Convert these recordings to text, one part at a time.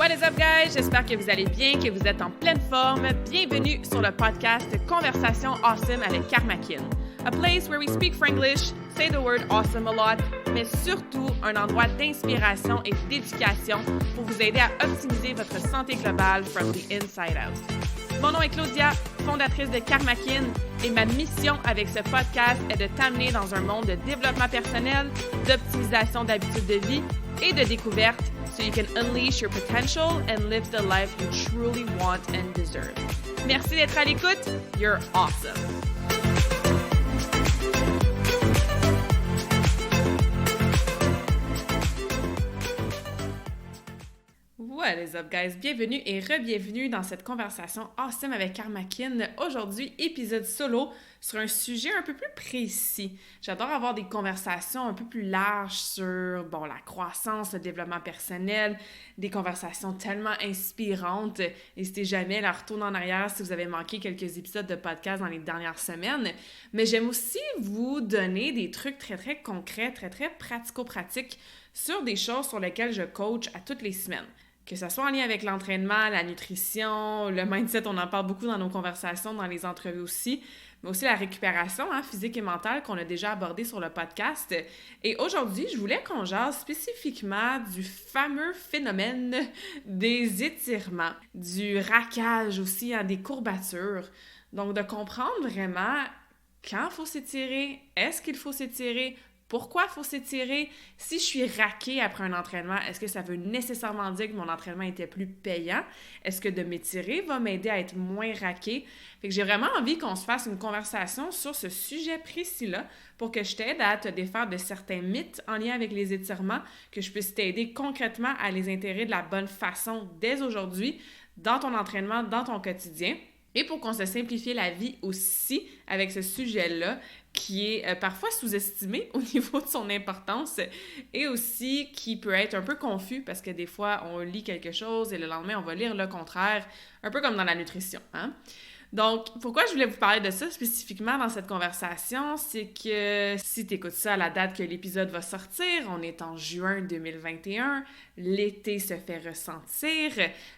What is up, guys? J'espère que vous allez bien, que vous êtes en pleine forme. Bienvenue sur le podcast Conversation Awesome avec Karmakin. A place where we speak Franglish, say the word awesome a lot, mais surtout un endroit d'inspiration et d'éducation pour vous aider à optimiser votre santé globale from the inside out. Mon nom est Claudia, fondatrice de Karmakin, et ma mission avec ce podcast est de t'amener dans un monde de développement personnel, d'optimisation d'habitudes de vie et de découverte so you can unleash your potential and live the life you truly want and deserve. Merci d'être à l'écoute. You're awesome. What is up, guys? Bienvenue et re-bienvenue dans cette conversation awesome avec Karmakin. Aujourd'hui, épisode solo sur un sujet un peu plus précis. J'adore avoir des conversations un peu plus larges sur, la croissance, le développement personnel, des conversations tellement inspirantes. N'hésitez jamais à retourner en arrière si vous avez manqué quelques épisodes de podcast dans les dernières semaines. Mais j'aime aussi vous donner des trucs très, très concrets, très, très pratico-pratiques sur des choses sur lesquelles je coach à toutes les semaines. Que ce soit en lien avec l'entraînement, la nutrition, le mindset, on en parle beaucoup dans nos conversations, dans les entrevues aussi, mais aussi la récupération physique et mentale qu'on a déjà abordé sur le podcast. Et aujourd'hui, je voulais qu'on jase spécifiquement du fameux phénomène des étirements, du raquage aussi, des courbatures. Donc, de comprendre vraiment quand il faut s'étirer, est-ce qu'il faut s'étirer, pourquoi il faut s'étirer? Si je suis raquée après un entraînement, est-ce que ça veut nécessairement dire que mon entraînement était plus payant? Est-ce que de m'étirer va m'aider à être moins raquée? Fait que j'ai vraiment envie qu'on se fasse une conversation sur ce sujet précis-là pour que je t'aide à te défaire de certains mythes en lien avec les étirements, que je puisse t'aider concrètement à les intégrer de la bonne façon dès aujourd'hui dans ton entraînement, dans ton quotidien. Et pour qu'on se simplifie la vie aussi avec ce sujet-là, qui est parfois sous-estimé au niveau de son importance et aussi qui peut être un peu confus parce que des fois, on lit quelque chose et le lendemain, on va lire le contraire, un peu comme dans la nutrition, Donc, pourquoi je voulais vous parler de ça spécifiquement dans cette conversation, c'est que si tu écoutes ça à la date que l'épisode va sortir, on est en juin 2021, l'été se fait ressentir,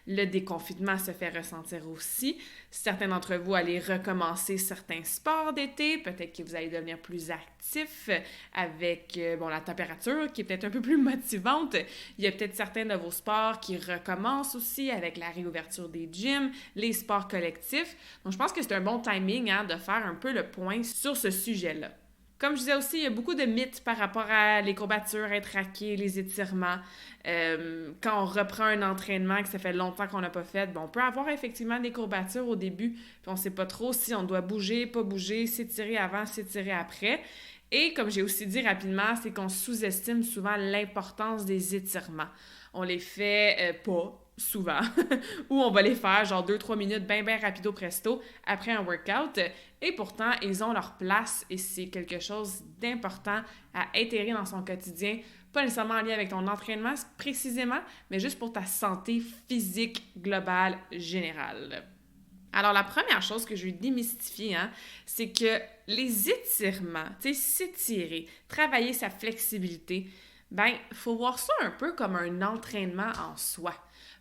le déconfinement se fait ressentir aussi. Certains d'entre vous allez recommencer certains sports d'été, peut-être que vous allez devenir plus actifs avec la température qui est peut-être un peu plus motivante. Il y a peut-être certains de vos sports qui recommencent aussi avec la réouverture des gyms, les sports collectifs. Donc, je pense que c'est un bon timing de faire un peu le point sur ce sujet-là. Comme je disais aussi, il y a beaucoup de mythes par rapport à les courbatures, être raqué, les étirements. Quand on reprend un entraînement que ça fait longtemps qu'on n'a pas fait, on peut avoir effectivement des courbatures au début, puis on ne sait pas trop si on doit bouger, pas bouger, s'étirer avant, s'étirer après. Et comme j'ai aussi dit rapidement, c'est qu'on sous-estime souvent l'importance des étirements. On les fait pas souvent, ou on va les faire genre 2-3 minutes bien rapido presto après un workout, et pourtant ils ont leur place et c'est quelque chose d'important à intégrer dans son quotidien, pas nécessairement en lien avec ton entraînement précisément, mais juste pour ta santé physique globale générale. Alors, la première chose que je vais démystifier, c'est que les étirements, s'étirer, travailler sa flexibilité, faut voir ça un peu comme un entraînement en soi.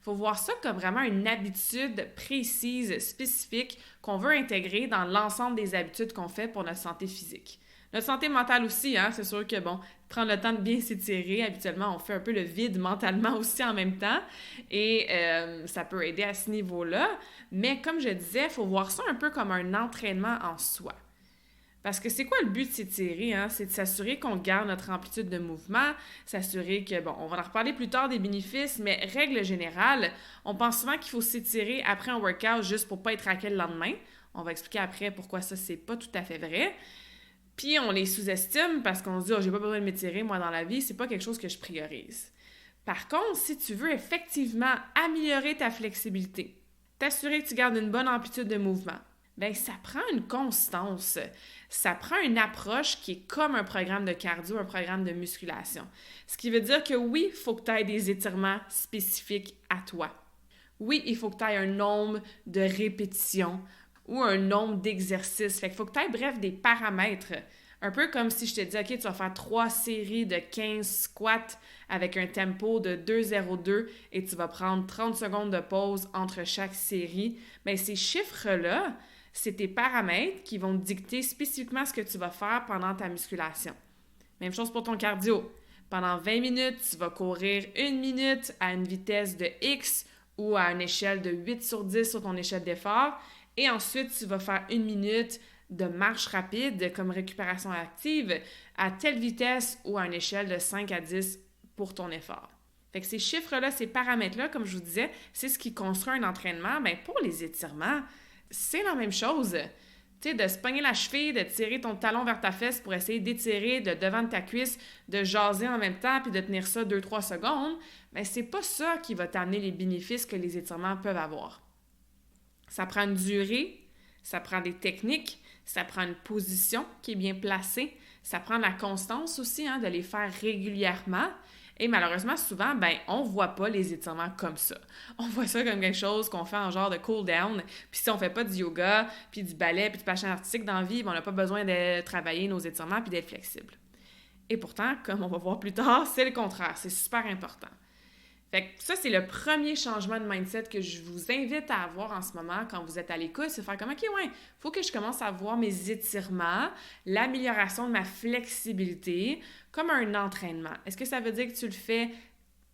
Il faut voir ça comme vraiment une habitude précise, spécifique, qu'on veut intégrer dans l'ensemble des habitudes qu'on fait pour notre santé physique. Notre santé mentale aussi, c'est sûr que, prendre le temps de bien s'étirer, habituellement, on fait un peu le vide mentalement aussi en même temps, et ça peut aider à ce niveau-là. Mais comme je disais, il faut voir ça un peu comme un entraînement en soi. Parce que c'est quoi le but de s'étirer? C'est de s'assurer qu'on garde notre amplitude de mouvement, s'assurer que, on va en reparler plus tard des bénéfices, mais règle générale, on pense souvent qu'il faut s'étirer après un workout juste pour pas être raqué le lendemain. On va expliquer après pourquoi ça, c'est pas tout à fait vrai. Puis on les sous-estime parce qu'on se dit « j'ai pas besoin de m'étirer, moi, dans la vie, c'est pas quelque chose que je priorise. » Par contre, si tu veux effectivement améliorer ta flexibilité, t'assurer que tu gardes une bonne amplitude de mouvement, ça prend une constance. Ça prend une approche qui est comme un programme de cardio, un programme de musculation. Ce qui veut dire que oui, il faut que tu aies des étirements spécifiques à toi. Oui, il faut que tu aies un nombre de répétitions ou un nombre d'exercices. Fait qu'il faut que tu aies, bref, des paramètres Un peu comme si je te dis, OK, tu vas faire 3 séries de 15 squats avec un tempo de 2,02 et tu vas prendre 30 secondes de pause entre chaque série. Bien, ces chiffres-là, c'est tes paramètres qui vont dicter spécifiquement ce que tu vas faire pendant ta musculation. Même chose pour ton cardio. Pendant 20 minutes, tu vas courir 1 minute à une vitesse de X ou à une échelle de 8 sur 10 sur ton échelle d'effort. Et ensuite, tu vas faire 1 minute de marche rapide comme récupération active à telle vitesse ou à une échelle de 5 à 10 pour ton effort. Fait que ces chiffres-là, ces paramètres-là, comme je vous disais, c'est ce qui construit un entraînement. Bien, pour les étirements, c'est la même chose. Tu sais, de se pogner la cheville, de tirer ton talon vers ta fesse pour essayer d'étirer de devant de ta cuisse, de jaser en même temps puis de tenir ça 2-3 secondes, bien, c'est pas ça qui va t'amener les bénéfices que les étirements peuvent avoir. Ça prend une durée, ça prend des techniques, ça prend une position qui est bien placée, ça prend de la constance aussi, de les faire régulièrement. Et malheureusement, souvent, on voit pas les étirements comme ça. On voit ça comme quelque chose qu'on fait en genre de cool-down. Puis si on fait pas du yoga, puis du ballet, puis du patin artistique dans la vie, on n'a pas besoin de travailler nos étirements puis d'être flexible. Et pourtant, comme on va voir plus tard, c'est le contraire. C'est super important. Fait que ça, c'est le premier changement de mindset que je vous invite à avoir en ce moment quand vous êtes à l'écoute, c'est de faire comme, OK, ouais, faut que je commence à voir mes étirements, l'amélioration de ma flexibilité comme un entraînement. Est-ce que ça veut dire que tu le fais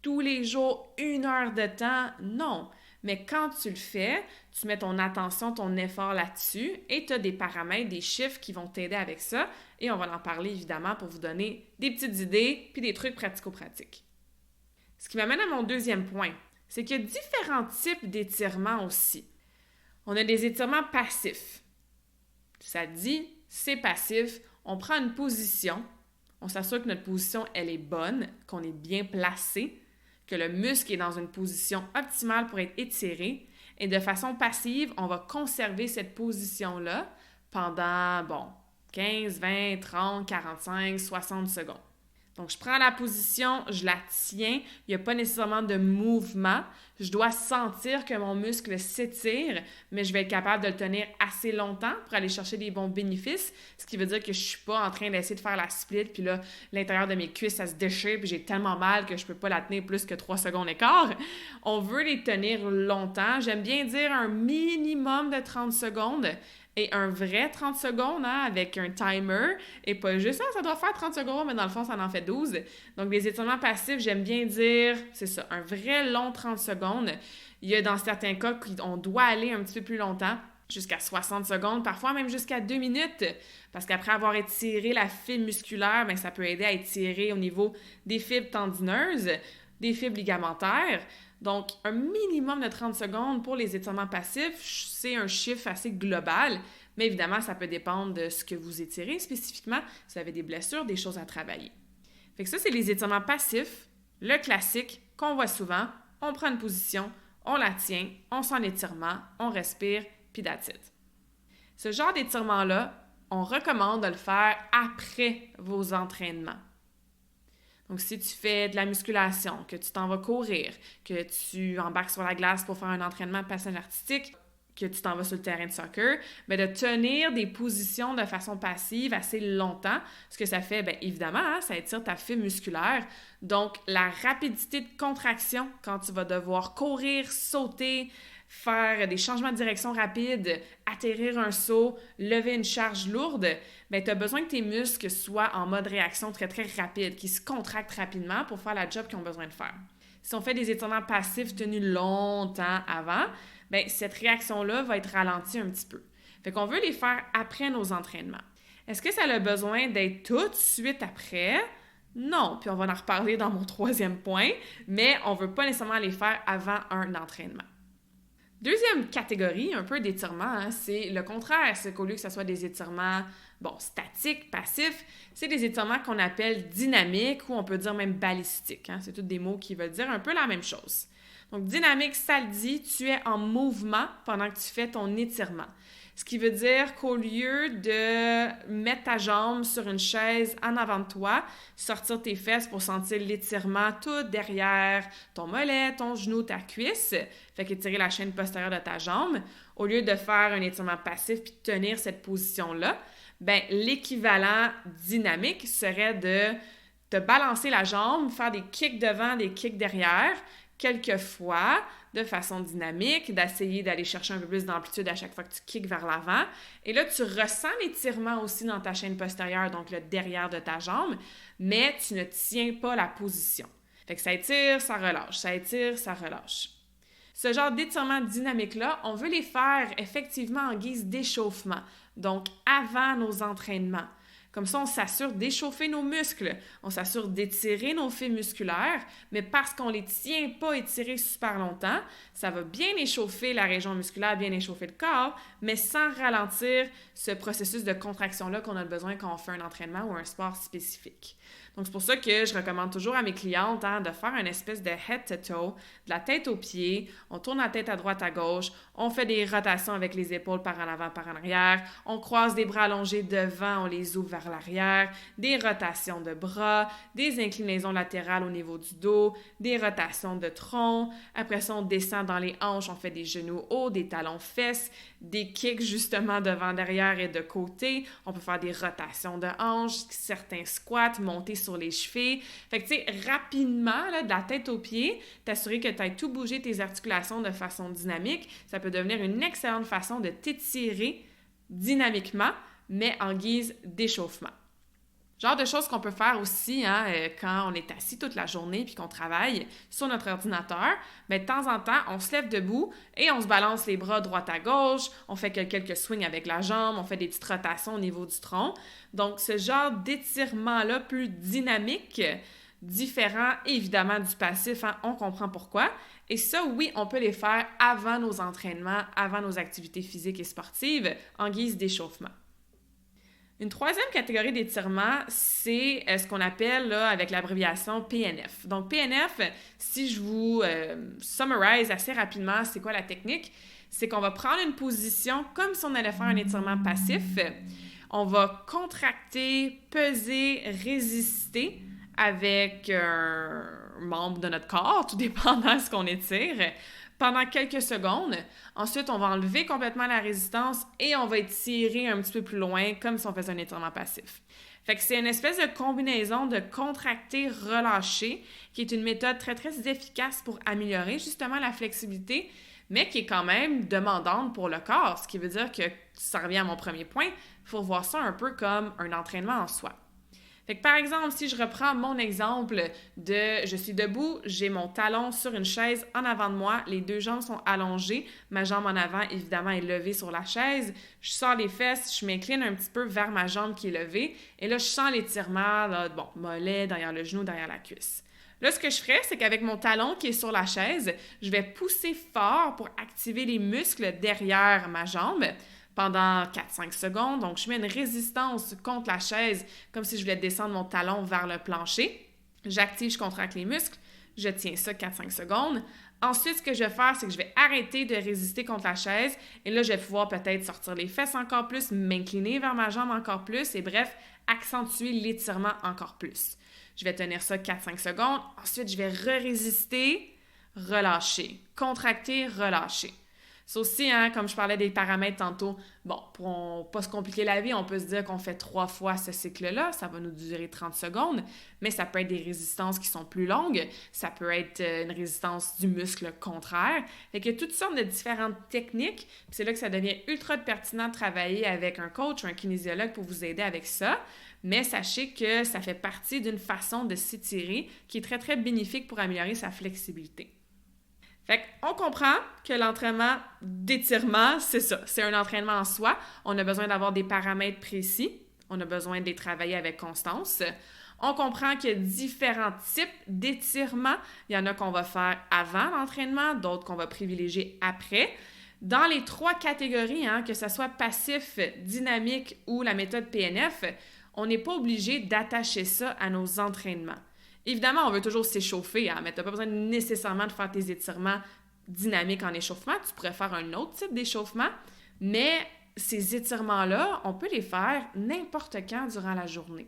tous les jours, 1 heure de temps? Non. Mais quand tu le fais, tu mets ton attention, ton effort là-dessus et tu as des paramètres, des chiffres qui vont t'aider avec ça. Et on va en parler évidemment pour vous donner des petites idées puis des trucs pratico-pratiques. Ce qui m'amène à mon deuxième point, c'est qu'il y a différents types d'étirements aussi. On a des étirements passifs. Ça dit, c'est passif, on prend une position, on s'assure que notre position, elle est bonne, qu'on est bien placé, que le muscle est dans une position optimale pour être étiré, et de façon passive, on va conserver cette position-là pendant, 15, 20, 30, 45, 60 secondes. Donc, je prends la position, je la tiens, il n'y a pas nécessairement de mouvement. Je dois sentir que mon muscle s'étire, mais je vais être capable de le tenir assez longtemps pour aller chercher des bons bénéfices, ce qui veut dire que je ne suis pas en train d'essayer de faire la split, puis là, l'intérieur de mes cuisses, ça se déchire, puis j'ai tellement mal que je ne peux pas la tenir plus que 3 secondes et quart. On veut les tenir longtemps. J'aime bien dire un minimum de 30 secondes. Et un vrai 30 secondes avec un timer, et pas juste ça doit faire 30 secondes, mais dans le fond, ça en fait 12. Donc, des étirements passifs, j'aime bien dire, c'est ça, un vrai long 30 secondes. Il y a dans certains cas qu'on doit aller un petit peu plus longtemps, jusqu'à 60 secondes, parfois même jusqu'à 2 minutes, parce qu'après avoir étiré la fibre musculaire, ça peut aider à étirer au niveau des fibres tendineuses, des fibres ligamentaires. Donc, un minimum de 30 secondes pour les étirements passifs, c'est un chiffre assez global, mais évidemment, ça peut dépendre de ce que vous étirez spécifiquement, si vous avez des blessures, des choses à travailler. Fait que ça, c'est les étirements passifs, le classique qu'on voit souvent. On prend une position, on la tient, on sent l'étirement, on respire, puis that's it. Ce genre d'étirement-là, on recommande de le faire après vos entraînements. Donc, si tu fais de la musculation, que tu t'en vas courir, que tu embarques sur la glace pour faire un entraînement de patin artistique, que tu t'en vas sur le terrain de soccer, mais de tenir des positions de façon passive assez longtemps, ce que ça fait, évidemment, ça étire ta fibre musculaire. Donc, la rapidité de contraction quand tu vas devoir courir, sauter, faire des changements de direction rapides, atterrir un saut, lever une charge lourde, tu as besoin que tes muscles soient en mode réaction très, très rapide, qui se contractent rapidement pour faire la job qu'ils ont besoin de faire. Si on fait des étirements passifs tenus longtemps avant, cette réaction-là va être ralentie un petit peu. Fait qu'on veut les faire après nos entraînements. Est-ce que ça a besoin d'être tout de suite après? Non, puis on va en reparler dans mon troisième point, mais on ne veut pas nécessairement les faire avant un entraînement. Deuxième catégorie, un peu d'étirement, c'est le contraire. C'est qu'au lieu que ce soit des étirements, statiques, passifs, c'est des étirements qu'on appelle dynamiques ou on peut dire même balistiques. C'est tous des mots qui veulent dire un peu la même chose. Donc, dynamique, ça le dit, tu es en mouvement pendant que tu fais ton étirement. Ce qui veut dire qu'au lieu de mettre ta jambe sur une chaise en avant de toi, sortir tes fesses pour sentir l'étirement tout derrière ton mollet, ton genou, ta cuisse, fait qu'étirer la chaîne postérieure de ta jambe, au lieu de faire un étirement passif puis de tenir cette position-là, ben l'équivalent dynamique serait de te balancer la jambe, faire des kicks devant, des kicks derrière, quelques fois, de façon dynamique, d'essayer d'aller chercher un peu plus d'amplitude à chaque fois que tu kicks vers l'avant. Et là, tu ressens l'étirement aussi dans ta chaîne postérieure, donc le derrière de ta jambe, mais tu ne tiens pas la position. Fait que ça étire, ça relâche, ça étire, ça relâche. Ce genre d'étirement dynamique-là, on veut les faire effectivement en guise d'échauffement, donc avant nos entraînements. Comme ça, on s'assure d'échauffer nos muscles, on s'assure d'étirer nos fibres musculaires, mais parce qu'on ne les tient pas étirés super longtemps, ça va bien échauffer la région musculaire, bien échauffer le corps, mais sans ralentir ce processus de contraction-là qu'on a besoin quand on fait un entraînement ou un sport spécifique. Donc, c'est pour ça que je recommande toujours à mes clientes de faire une espèce de head to toe, de la tête aux pieds. On tourne la tête à droite, à gauche. On fait des rotations avec les épaules par en avant, par en arrière. On croise des bras allongés devant, on les ouvre vers l'arrière. Des rotations de bras, des inclinaisons latérales au niveau du dos, des rotations de tronc. Après ça, on descend dans les hanches, on fait des genoux hauts, des talons fesses, des kicks justement devant, derrière et de côté. On peut faire des rotations de hanches, certains squats, monter sur les chevilles. Fait que, tu sais, rapidement, là, de la tête aux pieds, t'assurer que tu as tout bougé tes articulations de façon dynamique. Ça peut devenir une excellente façon de t'étirer dynamiquement, mais en guise d'échauffement. Genre de choses qu'on peut faire aussi quand on est assis toute la journée puis qu'on travaille sur notre ordinateur, mais de temps en temps, on se lève debout et on se balance les bras droite à gauche, on fait quelques swings avec la jambe, on fait des petites rotations au niveau du tronc. Donc, ce genre d'étirement-là plus dynamique, différent évidemment du passif, on comprend pourquoi. Et ça, oui, on peut les faire avant nos entraînements, avant nos activités physiques et sportives, en guise d'échauffement. Une troisième catégorie d'étirement, c'est ce qu'on appelle là, avec l'abréviation PNF. Donc PNF, si je vous summarize assez rapidement, c'est quoi la technique? C'est qu'on va prendre une position comme si on allait faire un étirement passif. On va contracter, peser, résister avec un membre de notre corps, tout dépendant de ce qu'on étire, pendant quelques secondes. Ensuite, on va enlever complètement la résistance et on va étirer un petit peu plus loin, comme si on faisait un étirement passif. Fait que c'est une espèce de combinaison de contracter, relâcher, qui est une méthode très, très efficace pour améliorer justement la flexibilité, mais qui est quand même demandante pour le corps, ce qui veut dire que, ça revient à mon premier point, il faut voir ça un peu comme un entraînement en soi. Fait que par exemple, si je reprends mon exemple de je suis debout, j'ai mon talon sur une chaise en avant de moi, les deux jambes sont allongées, ma jambe en avant évidemment est levée sur la chaise, je sors les fesses, je m'incline un petit peu vers ma jambe qui est levée et là je sens l'étirement, mollet, derrière le genou, derrière la cuisse. Là, ce que je ferais, c'est qu'avec mon talon qui est sur la chaise, je vais pousser fort pour activer les muscles derrière ma jambe pendant 4-5 secondes. Donc, je mets une résistance contre la chaise comme si je voulais descendre mon talon vers le plancher. J'active, je contracte les muscles. Je tiens ça 4-5 secondes. Ensuite, ce que je vais faire, c'est que je vais arrêter de résister contre la chaise. Et là, je vais pouvoir peut-être sortir les fesses encore plus, m'incliner vers ma jambe encore plus et bref, accentuer l'étirement encore plus. Je vais tenir ça 4-5 secondes. Ensuite, je vais résister, relâcher. Contracter, relâcher. C'est aussi, comme je parlais des paramètres tantôt, pour ne pas se compliquer la vie, on peut se dire qu'on fait 3 fois ce cycle-là, ça va nous durer 30 secondes, mais ça peut être des résistances qui sont plus longues, ça peut être une résistance du muscle contraire. Fait qu'il y a toutes sortes de différentes techniques, puis c'est là que ça devient ultra pertinent de travailler avec un coach ou un kinésiologue pour vous aider avec ça. Mais sachez que ça fait partie d'une façon de s'étirer qui est très, très bénéfique pour améliorer sa flexibilité. Fait qu'on comprend que l'entraînement d'étirement, c'est ça, c'est un entraînement en soi. On a besoin d'avoir des paramètres précis. On a besoin de les travailler avec constance. On comprend qu'il y a différents types d'étirements. Il y en a qu'on va faire avant l'entraînement, d'autres qu'on va privilégier après. Dans les 3 catégories, que ce soit passif, dynamique ou la méthode PNF, on n'est pas obligé d'attacher ça à nos entraînements. Évidemment, on veut toujours s'échauffer, mais tu n'as pas besoin nécessairement de faire tes étirements dynamiques en échauffement. Tu pourrais faire un autre type d'échauffement, mais ces étirements-là, on peut les faire n'importe quand durant la journée.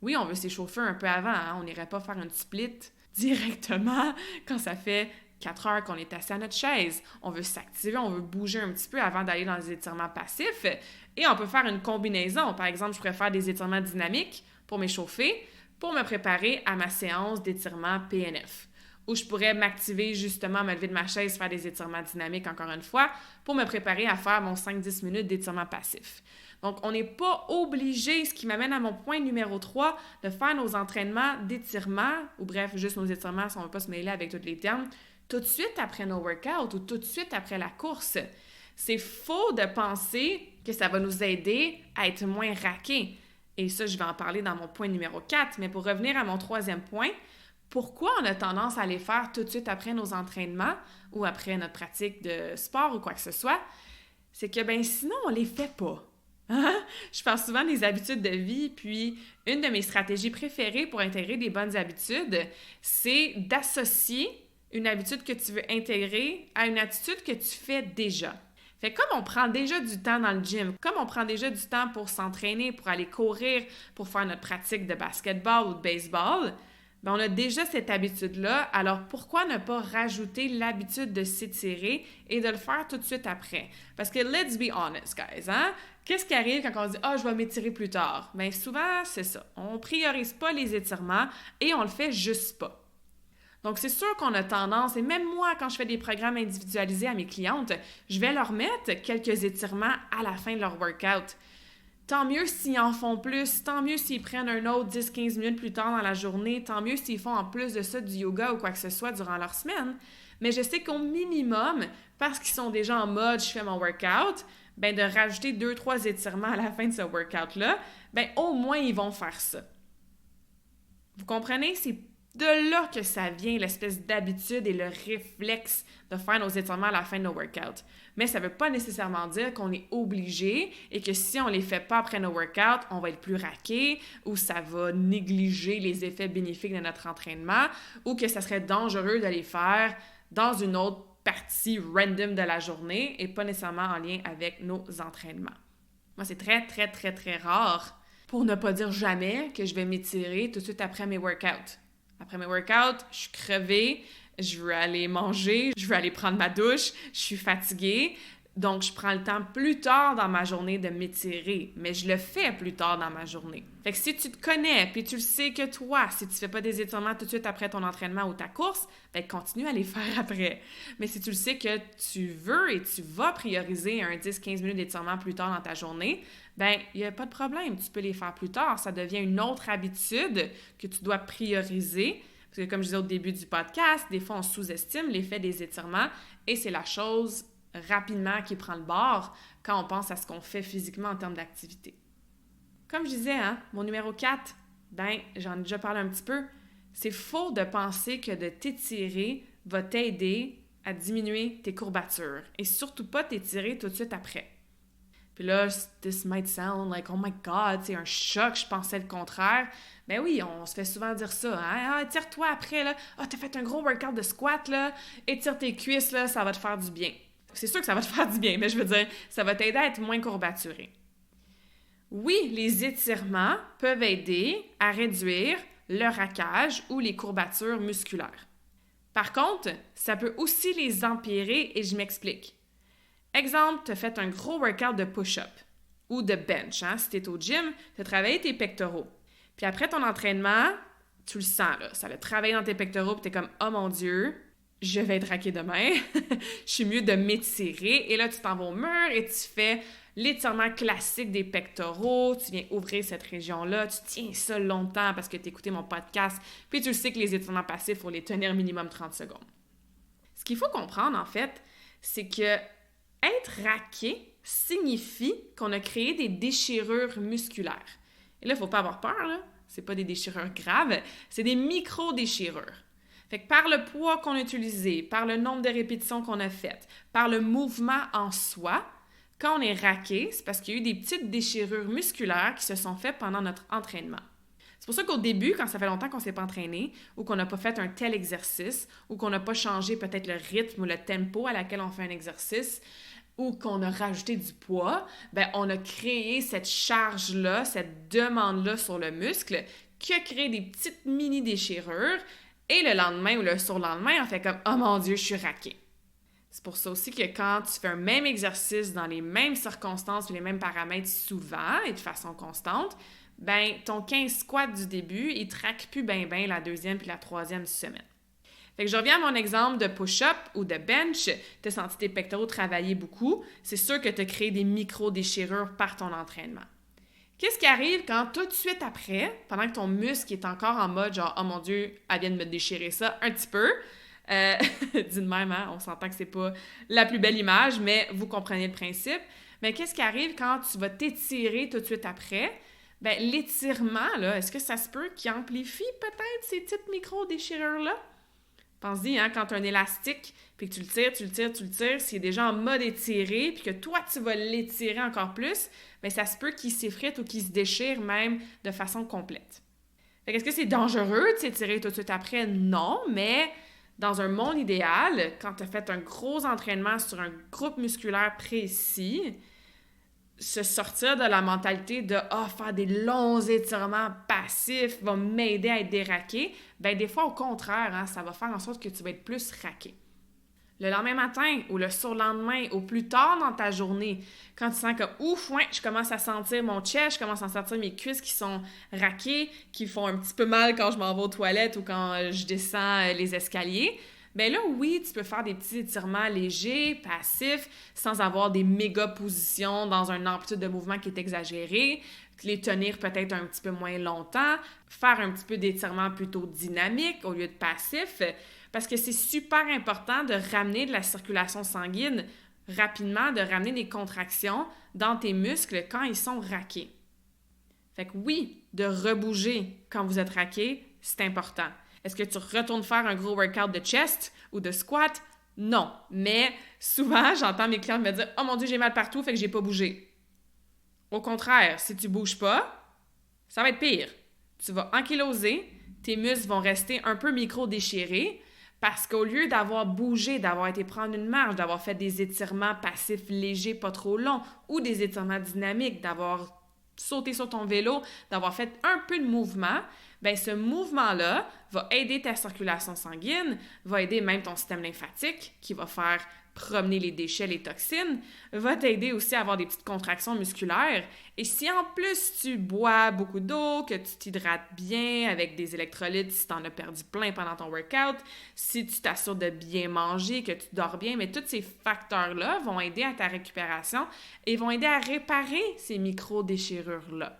Oui, on veut s'échauffer un peu avant, on n'irait pas faire une split directement quand ça fait 4 heures qu'on est assis à notre chaise. On veut s'activer, on veut bouger un petit peu avant d'aller dans les étirements passifs. Et on peut faire une combinaison. Par exemple, je pourrais faire des étirements dynamiques pour m'échauffer, pour me préparer à ma séance d'étirement PNF. Ou je pourrais m'activer justement, me lever de ma chaise, faire des étirements dynamiques encore une fois, pour me préparer à faire mon 5-10 minutes d'étirement passif. Donc, on n'est pas obligé, ce qui m'amène à mon point numéro 3, de faire nos entraînements d'étirement, ou bref, juste nos étirements si on ne veut pas se mêler avec tous les termes, tout de suite après nos workouts ou tout de suite après la course. C'est faux de penser que ça va nous aider à être moins raqués. Et ça, je vais en parler dans mon point numéro 4. Mais pour revenir à mon 3e point, pourquoi on a tendance à les faire tout de suite après nos entraînements ou après notre pratique de sport ou quoi que ce soit? C'est que, sinon, on les fait pas. Je parle souvent des habitudes de vie, puis une de mes stratégies préférées pour intégrer des bonnes habitudes, c'est d'associer une habitude que tu veux intégrer à une attitude que tu fais déjà. Fait comme on prend déjà du temps dans le gym, comme on prend déjà du temps pour s'entraîner, pour aller courir, pour faire notre pratique de basketball ou de baseball, on a déjà cette habitude-là, alors pourquoi ne pas rajouter l'habitude de s'étirer et de le faire tout de suite après? Parce que let's be honest, guys, hein? Qu'est-ce qui arrive quand on se dit « Ah, je vais m'étirer plus tard » ? Souvent, c'est ça. On priorise pas les étirements et on le fait juste pas. Donc, c'est sûr qu'on a tendance, et même moi, quand je fais des programmes individualisés à mes clientes, je vais leur mettre quelques étirements à la fin de leur workout. Tant mieux s'ils en font plus, tant mieux s'ils prennent un autre 10-15 minutes plus tard dans la journée, tant mieux s'ils font en plus de ça du yoga ou quoi que ce soit durant leur semaine. Mais je sais qu'au minimum, parce qu'ils sont déjà en mode « je fais mon workout », de rajouter 2-3 étirements à la fin de ce workout-là, au moins ils vont faire ça. Vous comprenez? C'est de là que ça vient, l'espèce d'habitude et le réflexe de faire nos étirements à la fin de nos workouts. Mais ça ne veut pas nécessairement dire qu'on est obligé et que si on ne les fait pas après nos workouts, on va être plus raqué ou ça va négliger les effets bénéfiques de notre entraînement ou que ça serait dangereux de les faire dans une autre partie random de la journée et pas nécessairement en lien avec nos entraînements. Moi, c'est très, très, très, très rare, pour ne pas dire jamais, que je vais m'étirer tout de suite après mes workouts. Après mes workouts, je suis crevée, je veux aller manger, je veux aller prendre ma douche, je suis fatiguée. Donc, je prends le temps plus tard dans ma journée de m'étirer, mais je le fais plus tard dans ma journée. Fait que si tu te connais, puis tu le sais que toi, si tu fais pas des étirements tout de suite après ton entraînement ou ta course, continue à les faire après. Mais si tu le sais que tu veux et tu vas prioriser un 10-15 minutes d'étirement plus tard dans ta journée, il n'y a pas de problème, tu peux les faire plus tard. Ça devient une autre habitude que tu dois prioriser. Parce que comme je disais au début du podcast, des fois on sous-estime l'effet des étirements et c'est la chose rapidement qui prend le bord quand on pense à ce qu'on fait physiquement en termes d'activité. Comme je disais, mon numéro 4, j'en ai déjà parlé un petit peu, c'est faux de penser que de t'étirer va t'aider à diminuer tes courbatures et surtout pas t'étirer tout de suite après. Puis là, this might sound like, oh my God, c'est un choc, je pensais le contraire. Oui, on se fait souvent dire ça. Étire-toi après, là. T'as fait un gros workout de squat, là. Étire tes cuisses, là, ça va te faire du bien. C'est sûr que ça va te faire du bien, mais je veux dire, ça va t'aider à être moins courbaturé. Oui, les étirements peuvent aider à réduire le raquage ou les courbatures musculaires. Par contre, ça peut aussi les empirer et je m'explique. Exemple, tu as fait un gros workout de push-up ou de bench. Si tu es au gym, tu as travaillé tes pectoraux. Puis après ton entraînement, tu le sens, là, ça a travaillé dans tes pectoraux, puis tu es comme « Oh mon Dieu, je vais être raqué demain, je suis mieux de m'étirer. » Et là, tu t'en vas au mur et tu fais l'étirement classique des pectoraux, tu viens ouvrir cette région-là, tu tiens ça longtemps parce que tu as écouté mon podcast, puis tu le sais que les étirements passifs, il faut les tenir minimum 30 secondes. Ce qu'il faut comprendre, en fait, c'est que être raqué signifie qu'on a créé des déchirures musculaires. Et là, il ne faut pas avoir peur, là. C'est pas des déchirures graves, c'est des micro-déchirures. Fait que par le poids qu'on a utilisé, par le nombre de répétitions qu'on a faites, par le mouvement en soi, quand on est raqué, c'est parce qu'il y a eu des petites déchirures musculaires qui se sont faites pendant notre entraînement. C'est pour ça qu'au début, quand ça fait longtemps qu'on ne s'est pas entraîné, ou qu'on n'a pas fait un tel exercice, ou qu'on n'a pas changé peut-être le rythme ou le tempo à laquelle on fait un exercice, ou qu'on a rajouté du poids, on a créé cette charge-là, cette demande-là sur le muscle qui a créé des petites mini-déchirures Et le lendemain ou le surlendemain, on fait comme « Oh mon Dieu, je suis raqué ». C'est pour ça aussi que quand tu fais un même exercice dans les mêmes circonstances et les mêmes paramètres souvent et de façon constante, ben ton 15 squats du début, il te raque plus bien la deuxième puis la troisième semaine. Fait que je reviens à mon exemple de push-up ou de bench. Tu as senti tes pectoraux travailler beaucoup. C'est sûr que tu as créé des micro-déchirures par ton entraînement. Qu'est-ce qui arrive quand tout de suite après, pendant que ton muscle est encore en mode genre « Oh mon Dieu, elle vient de me déchirer ça un petit peu », dit de même, hein? On s'entend que c'est pas la plus belle image, mais vous comprenez le principe. Mais qu'est-ce qui arrive quand tu vas t'étirer tout de suite après? Ben l'étirement, là, est-ce que ça se peut qu'il amplifie peut-être ces petites micro-déchirures-là? Pense-y, hein, quand tu as un élastique, puis que tu le tires, s'il est déjà en mode étiré, puis que toi, tu vas l'étirer encore plus, bien, ça se peut qu'il s'effrite ou qu'il se déchire même de façon complète. Fait qu'est-ce que c'est dangereux de s'étirer tout de suite après? Non, mais dans un monde idéal, quand tu as fait un gros entraînement sur un groupe musculaire précis, se sortir de la mentalité de « Ah, faire des longs étirements passifs va m'aider à être déraqué », bien des fois, au contraire, hein, ça va faire en sorte que tu vas être plus raqué. Le lendemain matin ou le surlendemain ou plus tard dans ta journée, quand tu sens que « Ouf, ouais, je commence à sentir mon chest, je commence à sentir mes cuisses qui sont raquées, qui font un petit peu mal quand je m'en vais aux toilettes ou quand je descends les escaliers », bien là, oui, tu peux faire des petits étirements légers, passifs, sans avoir des méga positions dans une amplitude de mouvement qui est exagérée, les tenir peut-être un petit peu moins longtemps, faire un petit peu d'étirement plutôt dynamique au lieu de passif, parce que c'est super important de ramener de la circulation sanguine rapidement, de ramener des contractions dans tes muscles quand ils sont raqués. Fait que oui, de rebouger quand vous êtes raqué, c'est important. Est-ce que tu retournes faire un gros workout de chest ou de squat? Non. Mais souvent, j'entends mes clients me dire « Oh mon Dieu, j'ai mal partout, fait que j'ai pas bougé. » Au contraire, si tu bouges pas, ça va être pire. Tu vas ankyloser, tes muscles vont rester un peu micro-déchirés parce qu'au lieu d'avoir bougé, d'avoir été prendre une marche, d'avoir fait des étirements passifs légers, pas trop longs, ou des étirements dynamiques, d'avoir sauté sur ton vélo, d'avoir fait un peu de mouvement, bien ce mouvement-là va aider ta circulation sanguine, va aider même ton système lymphatique qui va faire promener les déchets, les toxines, va t'aider aussi à avoir des petites contractions musculaires. Et si en plus tu bois beaucoup d'eau, que tu t'hydrates bien avec des électrolytes si tu en as perdu plein pendant ton workout, si tu t'assures de bien manger, que tu dors bien, mais tous ces facteurs-là vont aider à ta récupération et vont aider à réparer ces micro-déchirures-là.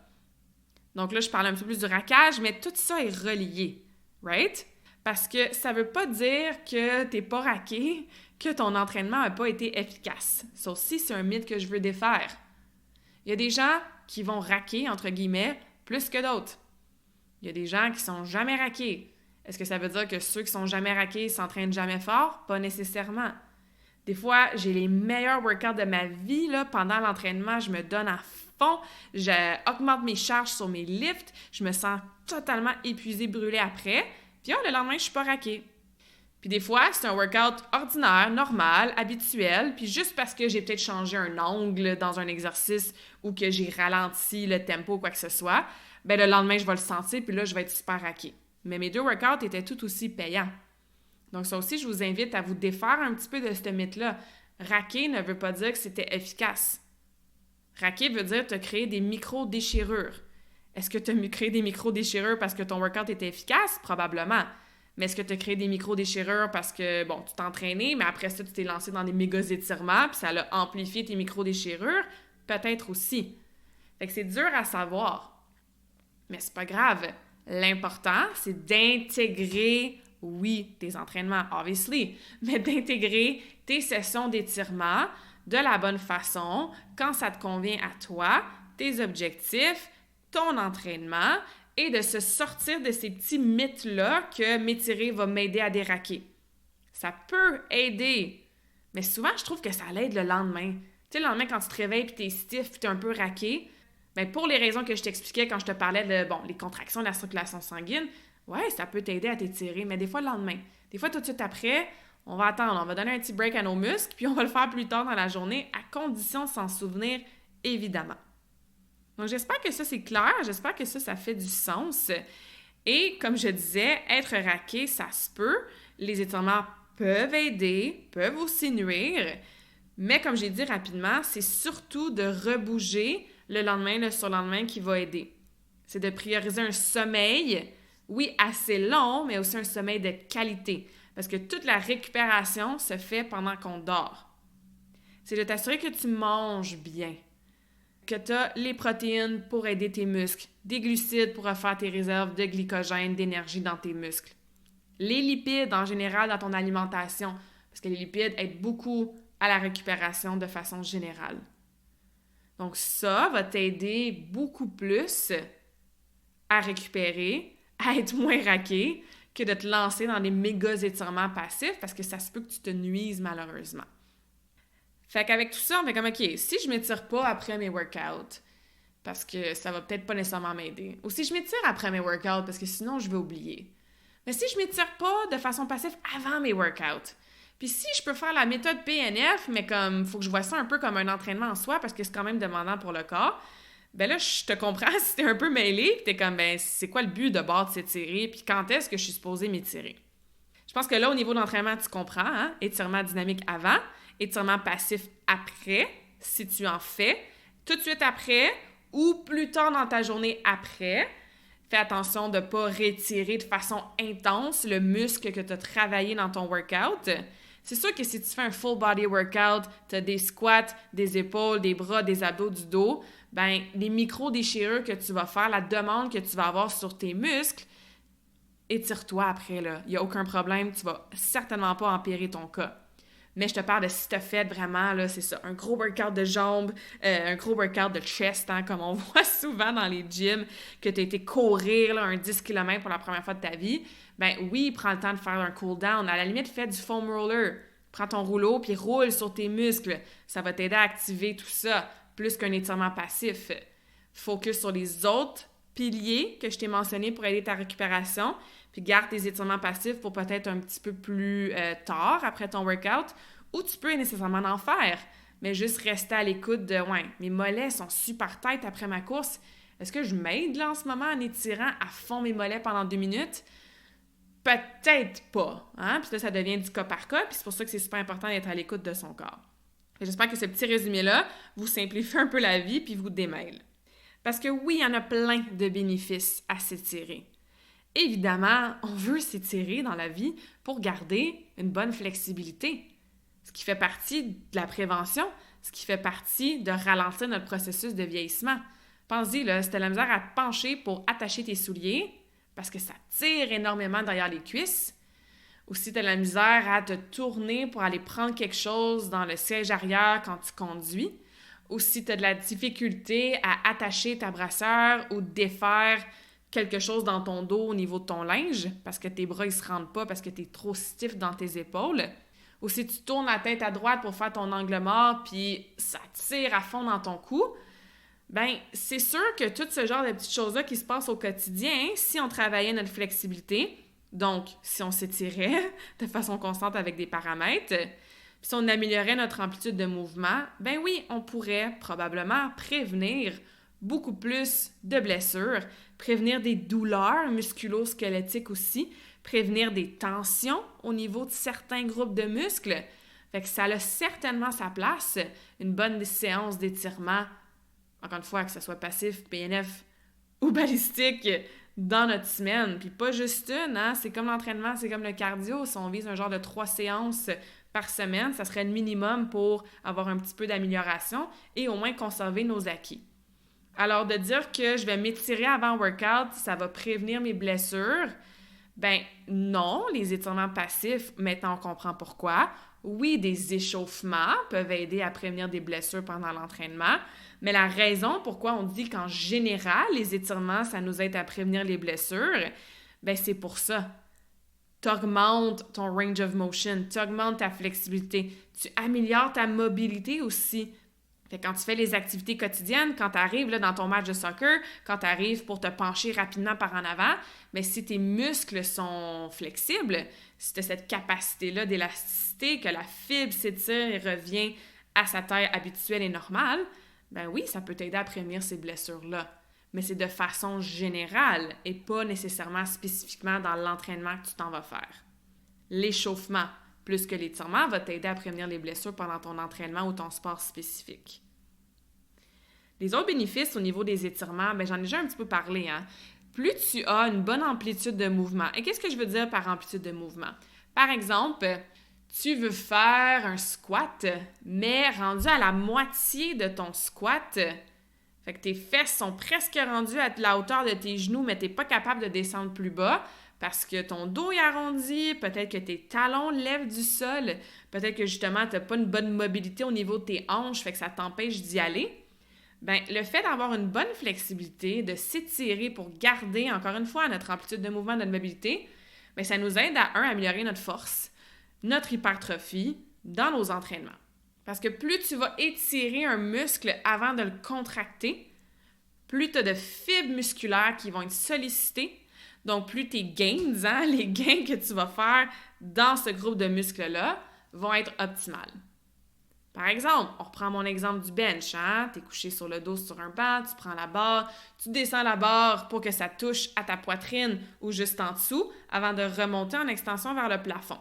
Donc là, je parle un petit peu plus du raquage, mais tout ça est relié, right? Parce que ça veut pas dire que t'es pas raqué, que ton entraînement n'a pas été efficace. Ça aussi, c'est un mythe que je veux défaire. Il y a des gens qui vont raquer, entre guillemets, plus que d'autres. Il y a des gens qui sont jamais raqués. Est-ce que ça veut dire que ceux qui sont jamais raqués s'entraînent jamais fort? Pas nécessairement. Des fois, j'ai les meilleurs workouts de ma vie, là, pendant l'entraînement, je me donne à fond, j'augmente mes charges sur mes lifts, je me sens totalement épuisée, brûlée après, puis le lendemain, je suis pas raquée. Puis des fois, c'est un workout ordinaire, normal, habituel, puis juste parce que j'ai peut-être changé un angle dans un exercice ou que j'ai ralenti le tempo ou quoi que ce soit, bien le lendemain, je vais le sentir, puis là, je vais être super raquée. Mais mes 2 workouts étaient tout aussi payants. Donc ça aussi, je vous invite à vous défaire un petit peu de ce mythe-là. Raquer ne veut pas dire que c'était efficace. Raquer veut dire te créer des micro-déchirures. Est-ce que tu as créé des micro-déchirures parce que ton workout était efficace? Probablement. Mais est-ce que tu as créé des micro-déchirures parce que, bon, tu t'es entraîné, mais après ça, tu t'es lancé dans des méga étirements, puis ça a amplifié tes micro-déchirures? Peut-être aussi. Fait que c'est dur à savoir. Mais c'est pas grave. L'important, c'est d'intégrer, oui, tes entraînements, obviously, mais d'intégrer tes sessions d'étirement de la bonne façon, quand ça te convient à toi, tes objectifs, ton entraînement, et de se sortir de ces petits mythes-là que m'étirer va m'aider à déraquer. Ça peut aider, mais souvent, je trouve que ça l'aide le lendemain. Tu sais, le lendemain, quand tu te réveilles et t'es stiff, t'es un peu raqué, bien, pour les raisons que je t'expliquais quand je te parlais de, les contractions de la circulation sanguine, ouais, ça peut t'aider à t'étirer, mais des fois, le lendemain. Des fois, tout de suite après, on va attendre, on va donner un petit break à nos muscles, puis on va le faire plus tard dans la journée, à condition de s'en souvenir, évidemment. Donc, j'espère que ça, c'est clair. J'espère que ça fait du sens. Et comme je disais, être raqué, ça se peut. Les étirements peuvent aider, peuvent aussi nuire. Mais comme j'ai dit rapidement, c'est surtout de rebouger le lendemain, le surlendemain qui va aider. C'est de prioriser un sommeil, oui, assez long, mais aussi un sommeil de qualité. Parce que toute la récupération se fait pendant qu'on dort. C'est de t'assurer que tu manges bien, que tu as les protéines pour aider tes muscles, des glucides pour refaire tes réserves de glycogène, d'énergie dans tes muscles. Les lipides en général dans ton alimentation, parce que les lipides aident beaucoup à la récupération de façon générale. Donc ça va t'aider beaucoup plus à récupérer, à être moins raqué, que de te lancer dans des méga étirements passifs parce que ça se peut que tu te nuises malheureusement. Fait qu'avec tout ça, on fait comme, OK, si je m'étire pas après mes workouts, parce que ça va peut-être pas nécessairement m'aider, ou si je m'étire après mes workouts parce que sinon je vais oublier, mais si je m'étire pas de façon passive avant mes workouts, puis si je peux faire la méthode PNF, mais comme faut que je vois ça un peu comme un entraînement en soi parce que c'est quand même demandant pour le corps, ben là, je te comprends si t'es un peu mêlé, puis t'es comme, ben c'est quoi le but de bord de s'étirer, puis quand est-ce que je suis supposée m'étirer? Je pense que là, au niveau de l'entraînement, tu comprends, hein? Étirement dynamique avant, étirement passif après, si tu en fais, tout de suite après ou plus tard dans ta journée après. Fais attention de ne pas rétirer de façon intense le muscle que tu as travaillé dans ton workout. C'est sûr que si tu fais un full body workout, tu as des squats, des épaules, des bras, des abdos, du dos, ben les micro-déchirures que tu vas faire, la demande que tu vas avoir sur tes muscles, étire-toi après, là. Il n'y a aucun problème, tu vas certainement pas empirer ton cas. Mais je te parle de si tu as fait vraiment, là, c'est ça, un gros workout de jambes, un gros workout de chest, hein, comme on voit souvent dans les gyms, que tu as été courir là, un 10 km pour la première fois de ta vie, ben oui, prends le temps de faire un cool down. À la limite, fais du foam roller. Prends ton rouleau puis roule sur tes muscles. Ça va t'aider à activer tout ça, plus qu'un étirement passif. Focus sur les autres piliers que je t'ai mentionnés pour aider ta récupération, puis garde tes étirements passifs pour peut-être un petit peu plus tard après ton workout, ou tu peux nécessairement en faire, mais juste rester à l'écoute de « ouais, mes mollets sont super tight après ma course, est-ce que je m'aide là en ce moment en étirant à fond mes mollets pendant 2 minutes? » Peut-être pas, hein? Puis là, ça devient du cas par cas, puis c'est pour ça que c'est super important d'être à l'écoute de son corps. Et j'espère que ce petit résumé-là vous simplifie un peu la vie puis vous démêle. Parce que oui, il y en a plein de bénéfices à s'étirer. Évidemment, on veut s'étirer dans la vie pour garder une bonne flexibilité, ce qui fait partie de la prévention, ce qui fait partie de ralentir notre processus de vieillissement. Pense-y, là, si tu as la misère à te pencher pour attacher tes souliers, parce que ça tire énormément derrière les cuisses, ou si tu as la misère à te tourner pour aller prendre quelque chose dans le siège arrière quand tu conduis, ou si tu as de la difficulté à attacher ta brassière ou défaire quelque chose dans ton dos au niveau de ton linge parce que tes bras ne se rendent pas parce que tu es trop stiff dans tes épaules, ou si tu tournes la tête à droite pour faire ton angle mort puis ça tire à fond dans ton cou, ben c'est sûr que tout ce genre de petites choses-là qui se passent au quotidien, si on travaillait notre flexibilité, donc si on s'étirait de façon constante avec des paramètres, puis si on améliorait notre amplitude de mouvement, ben oui, on pourrait probablement prévenir beaucoup plus de blessures, prévenir des douleurs musculo-squelettiques aussi, prévenir des tensions au niveau de certains groupes de muscles. Fait que ça a certainement sa place, une bonne séance d'étirement, encore une fois, que ce soit passif, PNF ou balistique, dans notre semaine. Puis pas juste une, hein? C'est comme l'entraînement, c'est comme le cardio. Si on vise un genre de 3 séances par semaine, ça serait le minimum pour avoir un petit peu d'amélioration et au moins conserver nos acquis. Alors, de dire que je vais m'étirer avant workout, ça va prévenir mes blessures, ben non, les étirements passifs, maintenant on comprend pourquoi. Oui, des échauffements peuvent aider à prévenir des blessures pendant l'entraînement, mais la raison pourquoi on dit qu'en général, les étirements, ça nous aide à prévenir les blessures, ben c'est pour ça. Tu augmentes ton range of motion, tu augmentes ta flexibilité, tu améliores ta mobilité aussi. Fait que quand tu fais les activités quotidiennes, quand tu arrives là, dans ton match de soccer, quand tu arrives pour te pencher rapidement par en avant, bien, si tes muscles sont flexibles, si tu as cette capacité-là d'élasticité, que la fibre s'étire et revient à sa taille habituelle et normale, ben oui, ça peut t'aider à prévenir ces blessures-là. mais c'est de façon générale et pas nécessairement spécifiquement dans l'entraînement que tu t'en vas faire. L'échauffement, plus que l'étirement, va t'aider à prévenir les blessures pendant ton entraînement ou ton sport spécifique. Les autres bénéfices au niveau des étirements, j'en ai déjà un petit peu parlé, hein. Plus tu as une bonne amplitude de mouvement. Et qu'est-ce que je veux dire par amplitude de mouvement? Par exemple, tu veux faire un squat, mais rendu à la moitié de ton squat, fait que tes fesses sont presque rendues à la hauteur de tes genoux, mais tu n'es pas capable de descendre plus bas parce que ton dos est arrondi, peut-être que tes talons lèvent du sol, peut-être que justement, tu n'as pas une bonne mobilité au niveau de tes hanches, fait que ça t'empêche d'y aller. Le fait d'avoir une bonne flexibilité, de s'étirer pour garder, encore une fois, notre amplitude de mouvement, notre mobilité, ça nous aide à améliorer notre force, notre hypertrophie dans nos entraînements. Parce que plus tu vas étirer un muscle avant de le contracter, plus tu as de fibres musculaires qui vont être sollicitées, donc plus tes gains, les gains que tu vas faire dans ce groupe de muscles-là, vont être optimales. Par exemple, on reprend mon exemple du bench, tu es couché sur le dos sur un banc, tu prends la barre, tu descends la barre pour que ça touche à ta poitrine ou juste en dessous avant de remonter en extension vers le plafond.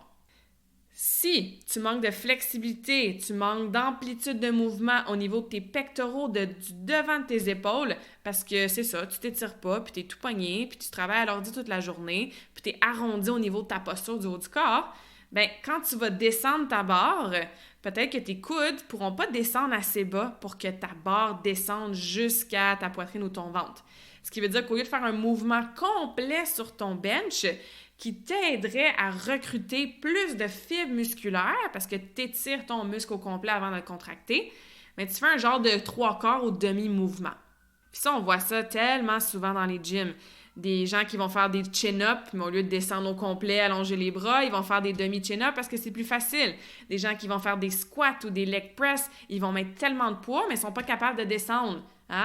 Si tu manques de flexibilité, tu manques d'amplitude de mouvement au niveau de tes pectoraux, du devant de tes épaules, parce que c'est ça, tu t'étires pas, puis tu es tout pogné, puis tu travailles à l'ordi toute la journée, puis tu es arrondi au niveau de ta posture du haut du corps, quand tu vas descendre ta barre, peut-être que tes coudes ne pourront pas descendre assez bas pour que ta barre descende jusqu'à ta poitrine ou ton ventre. Ce qui veut dire qu'au lieu de faire un mouvement complet sur ton bench qui t'aiderait à recruter plus de fibres musculaires parce que tu étires ton muscle au complet avant de le contracter, tu fais un genre de 3/4 ou demi-mouvement. Puis ça, on voit ça tellement souvent dans les gyms. Des gens qui vont faire des chin-ups, mais au lieu de descendre au complet, allonger les bras, ils vont faire des demi-chin-ups parce que c'est plus facile. Des gens qui vont faire des squats ou des leg press, ils vont mettre tellement de poids, mais ils sont pas capables de descendre.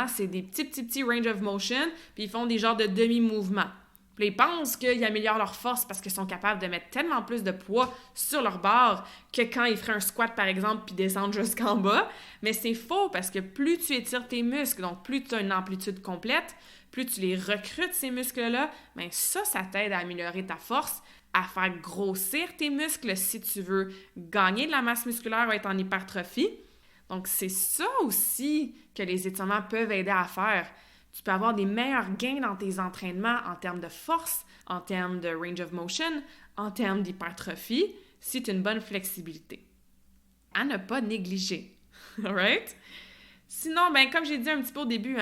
C'est des petits range of motion, puis ils font des genres de demi-mouvements. Puis ils pensent qu'ils améliorent leur force parce qu'ils sont capables de mettre tellement plus de poids sur leur barre que quand ils feraient un squat, par exemple, puis descendre jusqu'en bas. Mais c'est faux parce que plus tu étires tes muscles, donc plus tu as une amplitude complète, plus tu les recrutes, ces muscles-là, ça t'aide à améliorer ta force, à faire grossir tes muscles si tu veux gagner de la masse musculaire ou être en hypertrophie. Donc, c'est ça aussi que les étirements peuvent aider à faire. Tu peux avoir des meilleurs gains dans tes entraînements en termes de force, en termes de range of motion, en termes d'hypertrophie, si tu as une bonne flexibilité. À ne pas négliger. All right? Sinon, comme j'ai dit un petit peu au début,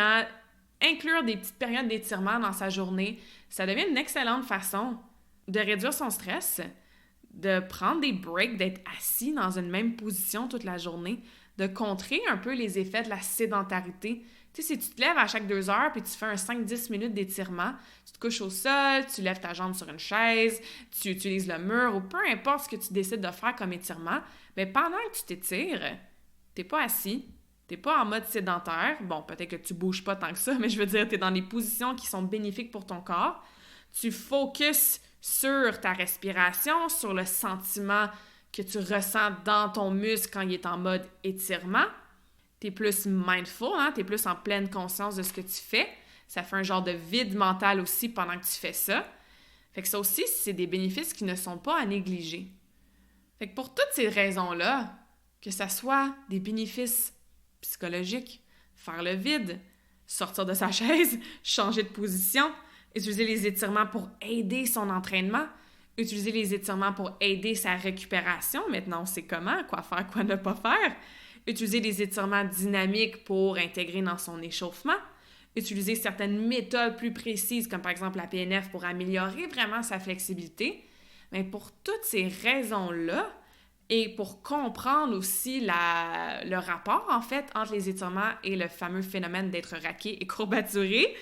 inclure des petites périodes d'étirement dans sa journée, ça devient une excellente façon de réduire son stress, de prendre des breaks, d'être assis dans une même position toute la journée, de contrer un peu les effets de la sédentarité. Tu sais, si tu te lèves à chaque 2 heures puis tu fais un 5-10 minutes d'étirement, tu te couches au sol, tu lèves ta jambe sur une chaise, tu utilises le mur ou peu importe ce que tu décides de faire comme étirement, mais pendant que tu t'étires, t'es pas assis, t'es pas en mode sédentaire. Bon, peut-être que tu bouges pas tant que ça, mais je veux dire, t'es dans des positions qui sont bénéfiques pour ton corps. Tu focuses sur ta respiration, sur le sentiment que tu ressens dans ton muscle quand il est en mode étirement. Tu es plus mindful, tu es plus en pleine conscience de ce que tu fais. Ça fait un genre de vide mental aussi pendant que tu fais ça. Fait que ça aussi, c'est des bénéfices qui ne sont pas à négliger. Fait que pour toutes ces raisons-là, que ça soit des bénéfices psychologiques, faire le vide, sortir de sa chaise, changer de position, utiliser les étirements pour aider son entraînement, utiliser les étirements pour aider sa récupération. Maintenant, on sait comment, quoi faire, quoi ne pas faire. Utiliser des étirements dynamiques pour intégrer dans son échauffement. Utiliser certaines méthodes plus précises, comme par exemple la PNF, pour améliorer vraiment sa flexibilité. Mais pour toutes ces raisons-là, et pour comprendre aussi le rapport, en fait, entre les étirements et le fameux phénomène d'être raqué et courbaturé,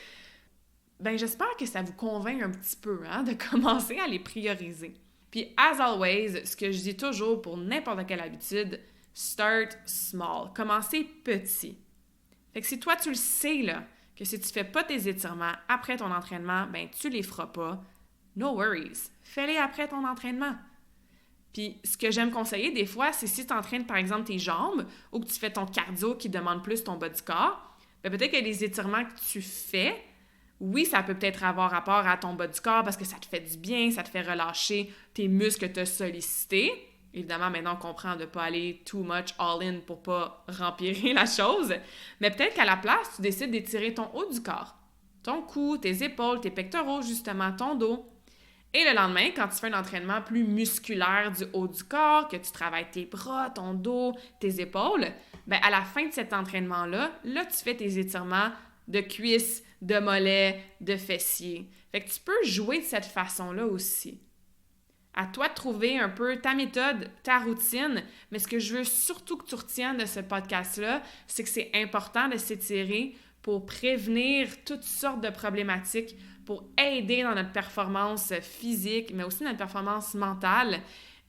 j'espère que ça vous convainc un petit peu de commencer à les prioriser. Puis, as always, ce que je dis toujours pour n'importe quelle habitude, start small. Commencez petit. Fait que si toi, tu le sais, là, que si tu fais pas tes étirements après ton entraînement, tu les feras pas. No worries. Fais-les après ton entraînement. Puis, ce que j'aime conseiller des fois, c'est si tu entraînes, par exemple, tes jambes ou que tu fais ton cardio qui demande plus ton bas du corps, peut-être que les étirements que tu fais Oui, ça peut peut-être avoir rapport à ton bas du corps parce que ça te fait du bien, ça te fait relâcher tes muscles que tu as sollicités. Évidemment, maintenant, on comprend de ne pas aller too much all-in pour pas rempirer la chose. Mais peut-être qu'à la place, tu décides d'étirer ton haut du corps. Ton cou, tes épaules, tes pectoraux, justement, ton dos. Et le lendemain, quand tu fais un entraînement plus musculaire du haut du corps, que tu travailles tes bras, ton dos, tes épaules, bien, à la fin de cet entraînement-là, là, tu fais tes étirements de cuisses, de mollets, de fessiers. Fait que tu peux jouer de cette façon-là aussi. À toi de trouver un peu ta méthode, ta routine, mais ce que je veux surtout que tu retiennes de ce podcast-là, c'est que c'est important de s'étirer pour prévenir toutes sortes de problématiques, pour aider dans notre performance physique, mais aussi notre performance mentale.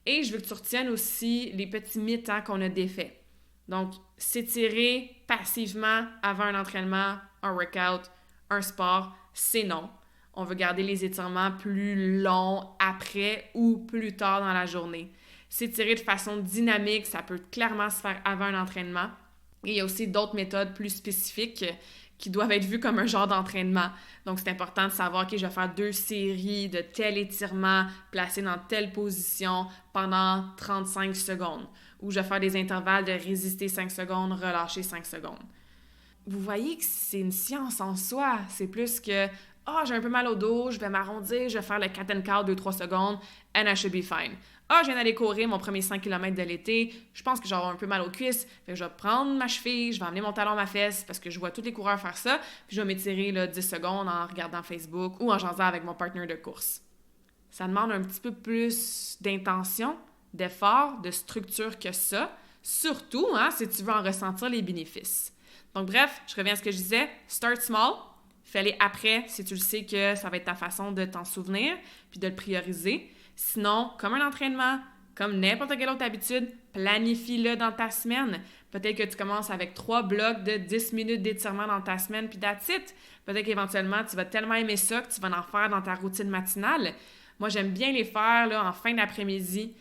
Et je veux que tu retiennes aussi les petits mythes qu'on a défaits. Donc, s'étirer passivement avant un entraînement, un workout, un sport, c'est non. On veut garder les étirements plus longs après ou plus tard dans la journée. S'étirer de façon dynamique, ça peut clairement se faire avant un entraînement. Et il y a aussi d'autres méthodes plus spécifiques qui doivent être vues comme un genre d'entraînement. Donc, c'est important de savoir, OK, je vais faire 2 séries de tel étirement placé dans telle position pendant 35 secondes. Ou je vais faire des intervalles de résister 5 secondes, relâcher 5 secondes. Vous voyez que c'est une science en soi. C'est plus que j'ai un peu mal au dos, je vais m'arrondir, je vais faire le cat and cow 2-3 secondes, and I should be fine. Je viens d'aller courir mon premier 5 km de l'été, je pense que j'ai un peu mal aux cuisses, fait que je vais prendre ma cheville, je vais amener mon talon à ma fesse parce que je vois tous les coureurs faire ça, puis je vais m'étirer 10 secondes en regardant Facebook ou en jasant avec mon partenaire de course. Ça demande un petit peu plus d'intention, d'effort, de structure que ça, surtout si tu veux en ressentir les bénéfices. Donc bref, je reviens à ce que je disais, start small. Fais-les après si tu le sais que ça va être ta façon de t'en souvenir puis de le prioriser. Sinon, comme un entraînement, comme n'importe quelle autre habitude, planifie-le dans ta semaine. Peut-être que tu commences avec 3 blocs de 10 minutes d'étirement dans ta semaine puis that's it. Peut-être qu'éventuellement, tu vas tellement aimer ça que tu vas en faire dans ta routine matinale. Moi, j'aime bien les faire en fin d'après-midi.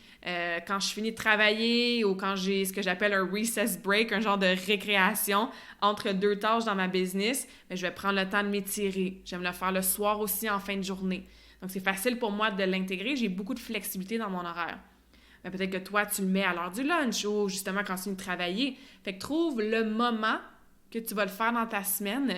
Quand je finis de travailler ou quand j'ai ce que j'appelle un recess break, un genre de récréation entre 2 tâches dans ma business, je vais prendre le temps de m'étirer. J'aime le faire le soir aussi en fin de journée. Donc, c'est facile pour moi de l'intégrer. J'ai beaucoup de flexibilité dans mon horaire. Mais peut-être que toi, tu le mets à l'heure du lunch ou justement quand tu finis de travailler. Fait que trouve le moment que tu vas le faire dans ta semaine.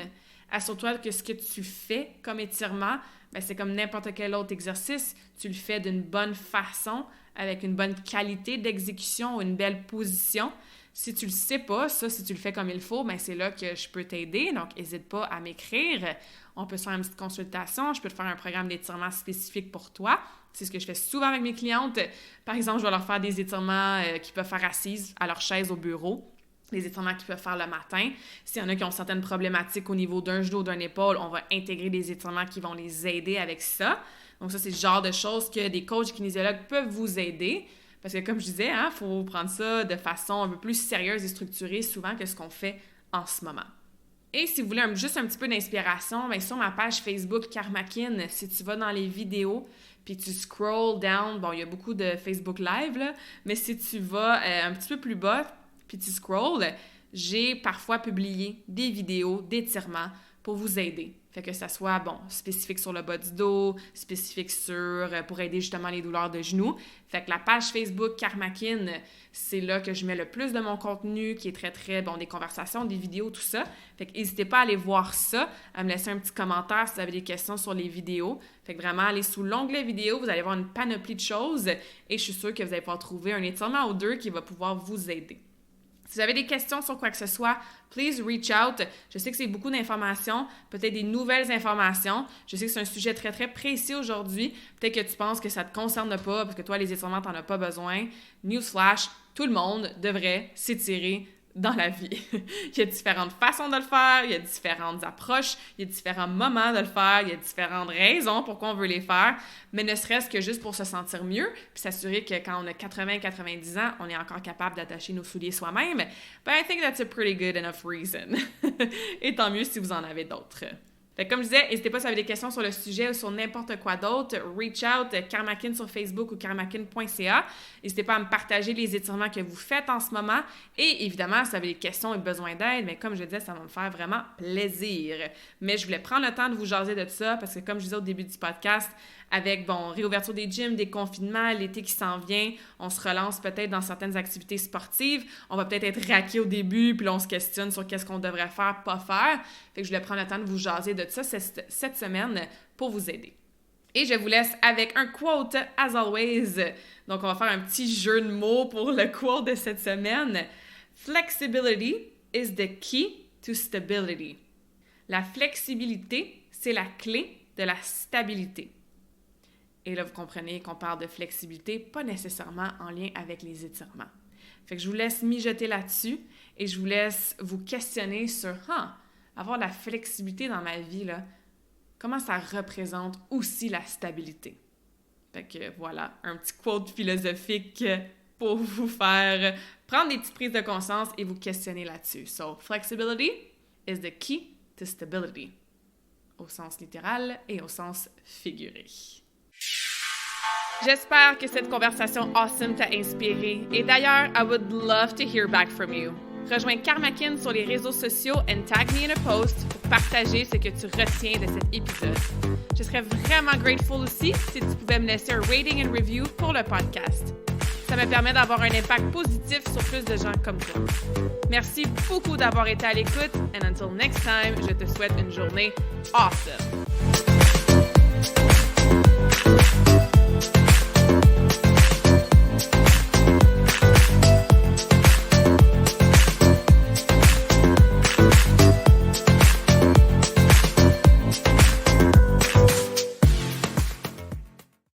Assure-toi que ce que tu fais comme étirement, c'est comme n'importe quel autre exercice. Tu le fais d'une bonne façon, avec une bonne qualité d'exécution ou une belle position. Si tu le sais pas, si tu le fais comme il faut, c'est là que je peux t'aider. Donc, n'hésite pas à m'écrire. On peut se faire une petite consultation. Je peux te faire un programme d'étirement spécifique pour toi. C'est ce que je fais souvent avec mes clientes. Par exemple, je vais leur faire des étirements qu'ils peuvent faire assises à leur chaise au bureau. Les étirements qu'ils peuvent faire le matin. S'il y en a qui ont certaines problématiques au niveau d'un genou ou d'une épaule, on va intégrer des étirements qui vont les aider avec ça. Donc ça, c'est le genre de choses que des coachs kinésiologues peuvent vous aider. Parce que comme je disais, faut prendre ça de façon un peu plus sérieuse et structurée souvent que ce qu'on fait en ce moment. Et si vous voulez juste un petit peu d'inspiration, sur ma page Facebook Karmakin, si tu vas dans les vidéos puis tu scroll down, il y a beaucoup de Facebook Live, là, mais si tu vas un petit peu plus bas puis tu scrolls, j'ai parfois publié des vidéos d'étirements pour vous aider. Fait que ça soit, spécifique sur le bas du dos, spécifique pour aider justement les douleurs de genoux. Fait que la page Facebook Karmakin, c'est là que je mets le plus de mon contenu, qui est très, très, des conversations, des vidéos, tout ça. Fait que n'hésitez pas à aller voir ça, à me laisser un petit commentaire si vous avez des questions sur les vidéos. Fait que vraiment, allez sous l'onglet vidéo, vous allez voir une panoplie de choses et je suis sûre que vous allez pouvoir trouver un étirement ou 2 qui va pouvoir vous aider. Si vous avez des questions sur quoi que ce soit, please reach out. Je sais que c'est beaucoup d'informations, peut-être des nouvelles informations. Je sais que c'est un sujet très, très précis aujourd'hui. Peut-être que tu penses que ça ne te concerne pas parce que toi, les étirements, tu n'en as pas besoin. Newsflash, tout le monde devrait s'étirer dans la vie. Il y a différentes façons de le faire, il y a différentes approches, il y a différents moments de le faire, il y a différentes raisons pourquoi on veut les faire, mais ne serait-ce que juste pour se sentir mieux, puis s'assurer que quand on a 80-90 ans, on est encore capable d'attacher nos souliers soi-même. But I think that's a pretty good enough reason. Et tant mieux si vous en avez d'autres. Fait que comme je disais, n'hésitez pas si vous avez des questions sur le sujet ou sur n'importe quoi d'autre. Reach out, Karmakin sur Facebook ou karmakin.ca. N'hésitez pas à me partager les étirements que vous faites en ce moment. Et évidemment, si vous avez des questions et besoin d'aide, mais comme je disais, ça va me faire vraiment plaisir. Mais je voulais prendre le temps de vous jaser de ça parce que comme je disais au début du podcast, avec, réouverture des gyms, des confinements, l'été qui s'en vient, on se relance peut-être dans certaines activités sportives. On va peut-être être raqué au début, puis là, on se questionne sur qu'est-ce qu'on devrait faire, pas faire. Fait que je voulais prendre le temps de vous jaser de ça cette semaine pour vous aider. Et je vous laisse avec un quote, as always. Donc, on va faire un petit jeu de mots pour le quote de cette semaine. Flexibility is the key to stability. La flexibilité, c'est la clé de la stabilité. Et là, vous comprenez qu'on parle de flexibilité, pas nécessairement en lien avec les étirements. Fait que je vous laisse mijoter là-dessus et je vous laisse vous questionner sur avoir la flexibilité dans ma vie, là, comment ça représente aussi la stabilité. Fait que voilà, un petit quote philosophique pour vous faire prendre des petites prises de conscience et vous questionner là-dessus. So, flexibility is the key to stability. Au sens littéral et au sens figuré. J'espère que cette conversation awesome t'a inspiré. Et d'ailleurs, I would love to hear back from you. Rejoins Karmakin sur les réseaux sociaux and tag me in a post pour partager ce que tu retiens de cet épisode. Je serais vraiment grateful aussi si tu pouvais me laisser un rating and review pour le podcast. Ça me permet d'avoir un impact positif sur plus de gens comme toi. Merci beaucoup d'avoir été à l'écoute and until next time, je te souhaite une journée awesome.